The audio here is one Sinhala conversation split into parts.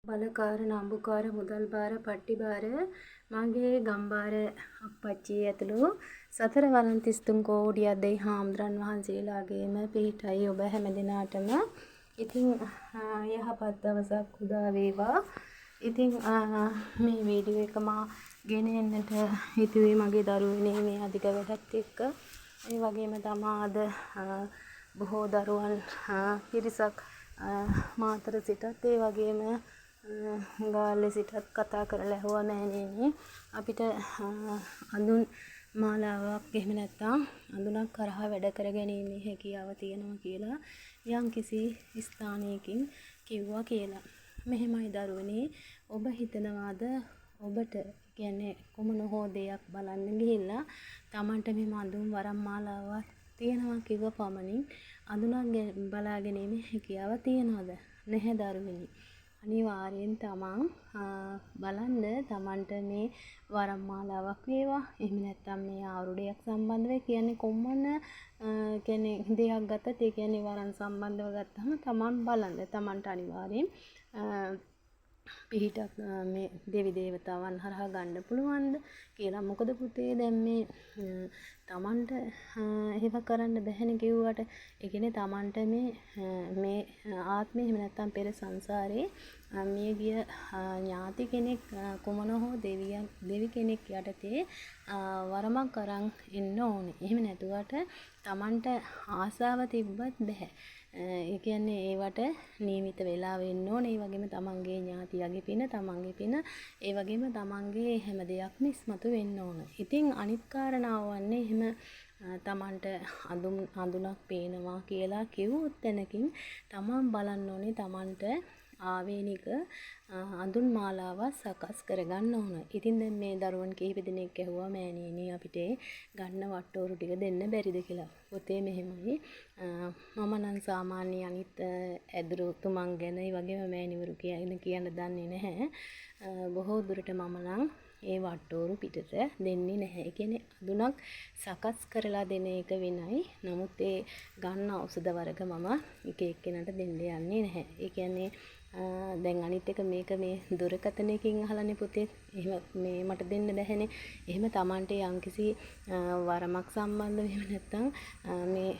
බලකාර නම්බුකාර මුදල් බාර පට්ටි බාර මගේ ගම්බාර අප්පච්චි ඇතුළු 4.33 කෝටියක් දෙයි හාමුදුරන් වහන්සේලාගේම පිහිටයි ඔබ හැම දිනාටම. ඉතින් යහපත් දවසක් උදා වේවා. ඉතින් මේ වීඩියෝ එක මා ගෙන එන්නට හිතුවේ මගේ දරුවනේ මේ අධික වැඩත් එක්ක. ඒ වගේම තමා අද බොහෝ දරුවන් පිරිසක් මාතර සිටත් ඒ වගේම ගාල්ලේ සිටත් කතා කරලා ඇහුවා මෑණියනි අපිට අඳුන් මාලාවක් එහෙම නැත්නම් අඳුනක් කරහා වැඩ කරගැනීමේ හැකියාව තියෙනවා කියලා යම්කිසි ස්ථානයකින් කිව්වා කියලා. මෙහෙමයි දරුවනේ ඔබ හිතනවාද ඔබට කියන්නේ කොමන හෝ දෙයක් බලන්න ගිහිල්ලා Tamanට මේ අඳුන් වරම් මාලාවක් තියෙනවා කිව්ව පමණින් අඳුනක් බලා ගැනීමේ හැකියාව තියනවද? නැහැ දරුවනි. අනිවාර්යෙන් තමන් බලන්න තමන්ට මේ වරම් මාලාවක් වේවා එහෙම නැත්නම් මේ ආරුඩයක් සම්බන්ධව කියන්නේ කොම්මන කියන්නේ දෙයක් ගත්තත් ඒ කියන්නේ වරන් සම්බන්ධව ගත්තම තමන් බලන්න තමන්ට අනිවාර්යෙන් පිහිටක් මේ දෙවි දේවතාවන් හරහා ගන්න පුළුවන්ද කියලා. මොකද පුතේ දැන් මේ තමන්ට එහෙම කරන්න බැහැනේ කිව්වට ඒ කියන්නේ තමන්ට මේ ආත්මේ එහෙම නැත්නම් පෙර සංසාරේ මිය ගිය ඥාති කෙනෙක් කුමන හෝ දෙවි කෙනෙක් යටතේ වරමක් අරන් එන්න ඕනේ. එහෙම නැතුවට තමන්ට ආසාව තිබ්බත් බෑ. ඒ කියන්නේ ඒවට නියමිත වෙලා වෙන්න ඕනේ. ඒ වගේම තමන්ගේ ඥාතියගේ පින, තමන්ගේ පින, ඒ වගේම තමන්ගේ හැම දෙයක්ම ඉස්මතු වෙන්න ඕන. ඉතින් අනිත් කාරණාව වන්නේ එහෙම තමන්ට අඳුනක් පේනවා කියලා කිව්වොත් තැනකින් තමන් බලන්න ඕනේ තමන්ට ආවේනික අඳුන් මාලාව සකස් කරගන්න ඕන. ඉතින් දැන් මේ දරුවන් කිහිප දෙනෙක් ඇහුවා මෑණියනි අපිට ගන්න වට්ටෝරු ටික දෙන්න බැරිද කියලා. පොතේ මෙහෙමයි මම නම් සාමාන්‍ය අනිත් ඇදුරු තුමන් ගැන ඒ වගේම මෑණිවරු කියන්න දන්නේ නැහැ. බොහෝ දුරට මම නම් ඒ වට්ටෝරු පිටට දෙන්නේ නැහැ. ඒ කියන්නේ අඳුනක් සකස් කරලා දෙන එක වෙනයි. නමුත් ඒ ගන්න ඖෂධ වර්ග මම එක එක්කෙනාට දෙන්න යන්නේ නැහැ. ඒ කියන්නේ දැන් අනිත් එක මේක මේ දුරකථනයකින් අහලානේ පුතේ. එහෙම මේ මට දෙන්න බැහැනේ. එහෙම Tamante යම්කිසි වරමක් සම්බන්ධව එහෙම නැත්නම් මේ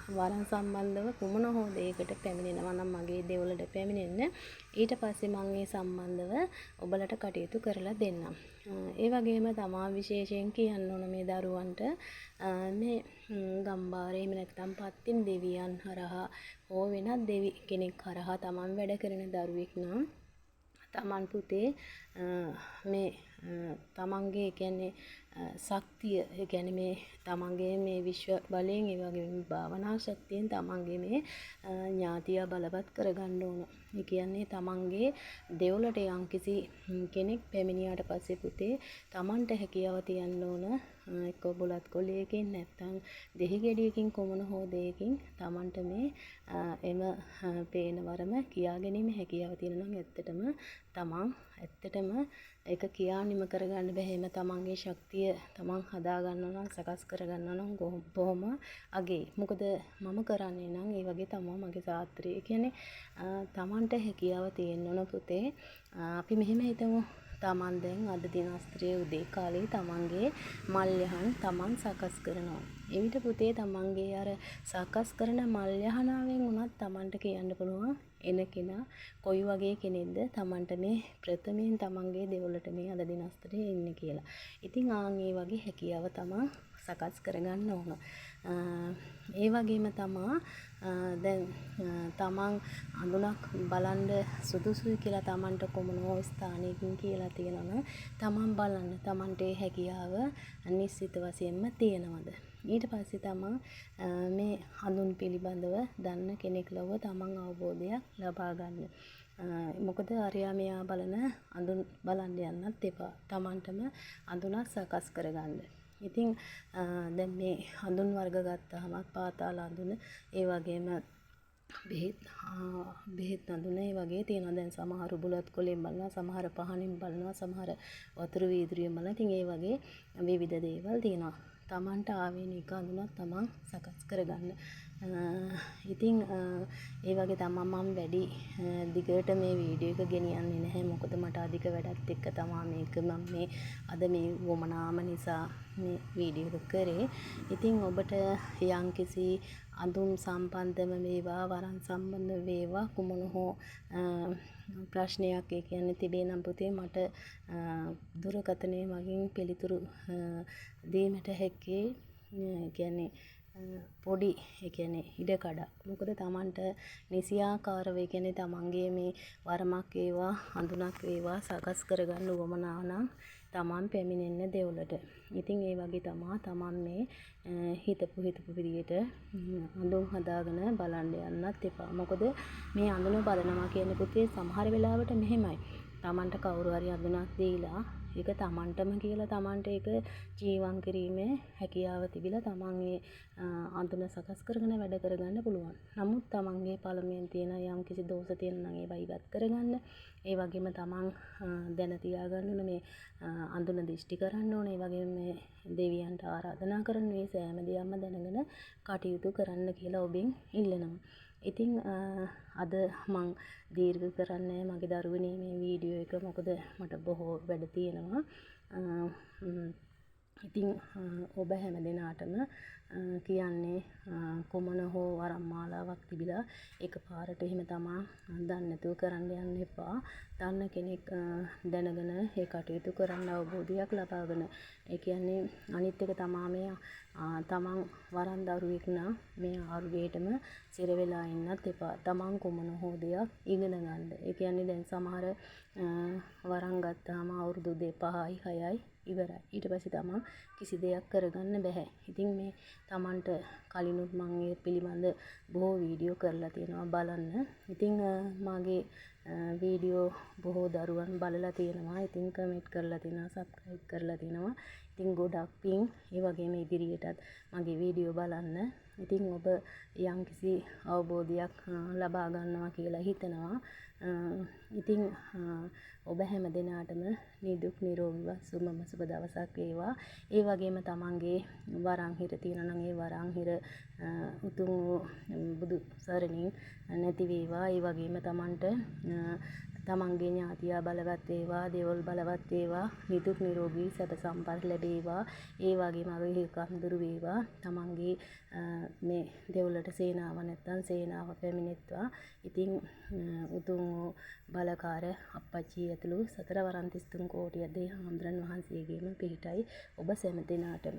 වරන් සම්බන්ධව කුමන හෝ දෙයකට පැමිණෙනවා නම් මගේ දෙවලට පැමිණෙන්න. ඊට පස්සේ මම මේ සම්බන්ධව ඔබලට කටයුතු කරලා දෙන්නම්. ඒ වගේම තමා විශේෂයෙන් කියන්න ඕන මේ දරුවන්ට මේ ගම්බාරේ එහෙම නැත්නම් පත්තින් දෙවියන් හරහා හෝ වෙනත් දෙවි කෙනෙක් හරහා තමන් වැඩ කරන දරුවෙක් නම් තමන් පුතේ මේ තමන්ගේ කියන්නේ ශක්තිය ඒ කියන්නේ මේ තමන්ගේ මේ විශ්ව බලයෙන් ඒ වගේම භාවනා ශක්තියෙන් තමන්ගේ මේ ඥාතිය බලවත් කරගන්න ඕන. ඒ කියන්නේ තමන්ගේ දෙවොලට යම්කිසි කෙනෙක් පැමිණියාට පස්සේ පුතේ තමන්ට හැකියාව තියන්න ඕන එක්ක බුලත් කොළයකින් නැත්නම් දෙහි ගෙඩියකින් කොමන හෝ දෙයකින් තමන්ට මේ එම පේන වරම කියා ගැනීම හැකියාව තියෙනවා නම් ඇත්තටම තමන් ඇත්තටම ඒක කියා නිම කරගන්න බැහැ. එම තමන්ගේ ශක්තිය තමන් හදා ගන්නවා නම් සකස් කර ගන්නවා නම් බොහොම අගේ. මොකද මම කරන්නේ නම් ඒ වගේ තමයි මගේ සාත්‍රය. ඒ කියන්නේ තමන්ට හැකියාව තියෙන්න ඕන පුතේ. අපි මෙහෙම හිතමු. තමන් දැන් අද දිනස්ත්‍රයේ උදේ කාලේ තමන්ගේ මල් යහන් තමන් සකස් කරනවා. එවිට පුතේ තමන්ගේ අර සකස් කරන මල් යහනාවෙන් උනත් තමන්ට කියන්න පුළුවන් එන කෙනා කොයි වගේ කෙනෙක්ද තමන්ට මේ ප්‍රථමයෙන් තමන්ගේ දෙවොලට මේ අද දිනස්ත්‍රයේ ඉන්නේ කියලා. ඉතින් ඒ වගේ හැකියාව තමන් සකස් කරගන්න ඕන. ඒ වගේම තමා දැන් තමන් අඳුනක් බලන්න සුදුසුයි කියලා තමන්ට කොමන හෝ ස්ථානයකින් කියලා තියෙනවා තමන් බලන්න තමන්ට හැකියාව නිශ්චිත වශයෙන්ම තියෙනවද? ඊට පස්සේ තමන් මේ අඳුන් පිළිබඳව දන්න කෙනෙක් ලව තමන් අවබෝධයක් ලබා ගන්න. මොකද අරයා මෙයා බලන අඳුන් බලන්න යන්නත් එපා. තමන්ටම අඳුනක් සකස් කරගන්න. ඉතින් දැන් මේ අඳුන් වර්ග ගත්තාම පාතාල අඳුන ඒ වගේම බෙහෙත් අඳුන ඒ වගේ තියෙනවා. දැන් සමහර බුලත් කොලෙන් බලනවා, සමහර පහනින් බලනවා, සමහර වතුර වීදුරුවෙන් බලනවා. ඉතින් ඒ වගේ විවිධ දේවල් තියෙනවා. තමන්ට ආවේනික අඳුනක් තමන් සකස් කරගන්න. ඉතින් ඒ වගේ තමයි මම වැඩි දිගට මේ වීඩියෝ එක ගෙනියන්නේ නැහැ. මොකද මට අධික වැඩත් එක්ක තමයි මේක මම මේ අද මේ වමනාම නිසා මේ වීඩියෝ එක කරේ. ඉතින් ඔබට යම්කිසි අඳුම් සම්බන්ධව වේවා වරන් සම්බන්ධ වේවා කුමන හෝ ප්‍රශ්නයක් ඒ කියන්නේ තිබේ නම් පුතේ මට දුරකථනය මගින් පිළිතුරු දීමට හැකි. කියන්නේ පොඩි ඒ කියන්නේ ඉඩකඩක්. මොකද Tamanට නිසියාකාරව ඒ කියන්නේ Tamanගේ මේ වරමක් වේවා අඳුනක් වේවා සකස් කරගන්න උවමනා නම් Taman පැමිණෙන්න දෙවලට. ඉතින් ඒ වගේ තමයි Taman මේ හිතපු විදියට අඳුන් හදාගෙන බලන්න යන්නත් එපා. මොකද මේ අඳුන බලනවා කියන්නේ පුතේ සමහර වෙලාවට මෙහෙමයි. Tamanට කවුරු හරි අඳුනක් දීලා ඒක Tamanටම කියලා Tamanට ඒක ජීවන් කිරීමේ හැකියාව තිබිලා Taman ඒ අඳුන සකස් කරගෙන වැඩ කරගන්න පුළුවන්. නමුත් Tamanගේ පළමුවෙන් තියෙන යම් කිසි දෝෂ තියෙනවා නම් ඒවා ඉවත් කරගන්න. ඒ වගේම Taman දැන තියාගන්න ඕන මේ අඳුන දිෂ්ටි කරන්න ඕන. ඒ වගේම මේ දෙවියන්ට ආරාධනා කරන මේ සෑම දෙයක්ම දැනගෙන කටයුතු කරන්න කියලා ඔබෙන් ඉල්ලනවා. ඉතින් අද මං දීර්ඝ කරන්නේ මගේ දරුවනේ මේ වීඩියෝ එක. මොකද මට බොහෝ වැඩ තියෙනවා. ඉතින් ඔබ හැම දිනාටම කියන්නේ කොමන හෝ වරම්මාලාවක් තිබිලා එකපාරට එහෙම තමා දන්නේ නැතුව කරන්න යන්න එපා. දන්න කෙනෙක් දැනගෙන ඒ කටයුතු කරන්න අවබෝධයක් ලබාගෙන ඒ කියන්නේ අනිත් එක තමා මේ තමන් වරන් දරුවෙක් නම් මේ ආරුවේටම සිර වෙලා ඉන්නත් එපා. තමන් කොමන හෝ දෙයක් ඉගෙන ගන්න. ඒ කියන්නේ දැන් සමහර වරන් ගත්තාම අවුරුදු 5යි 6යි ඉවරයි. ඊට පස්සේ තමන් කිසි දෙයක් කරගන්න බෑ. ඉතින් මේ තමන්ට කලිනුත් මම ඒ පිළිබඳ බොහෝ වීඩියෝ කරලා තියෙනවා බලන්න. ඉතින් මාගේ වීඩියෝ බොහෝ දරුවන් බලලා තියෙනවා. ඉතින් කමෙන්ට් කරලා තියෙනවා, සබ්ස්ක්‍රයිබ් කරලා තියෙනවා. ඉතින් ගොඩක් පිං. ඒ වගේම ඉදිරියටත් මගේ වීඩියෝ බලන්න. ඉතින් ඔබ යම්කිසි අවබෝධයක් ලබා ගන්නවා කියලා හිතනවා. ඉතින් ඔබ හැම දිනාටම නිදුක් නිරෝගීව සුබම සුබ දවසක් වේවා. ඒ වගේම තමන්ගේ වරන් හිර තියෙනවා නම් ඒ වරන් හිර උතුම් බුදු සරණින් නැති වේවා. ඒ වගේම තමන්ට තමන්ගේ ඥාතියා බලවත් වේවා, දේවල් බලවත් වේවා, නිදුක් නිරෝගී සැප සම්පත් ලැබේවා. ඒ වගේම අවිහිකම් දුරු වේවා. තමන්ගේ මේ දෙවලට සේනාව නැත්තම් සේනාව පැමිණෙත්වා. ඉතින් උතුම් බලකාර අප්පච්චි ඇතුළු 4 වරන් 33 කෝටිය දේ හාමුදුරන් වහන්සේගේම පිහිටයි ඔබ සෑම දිනාටම.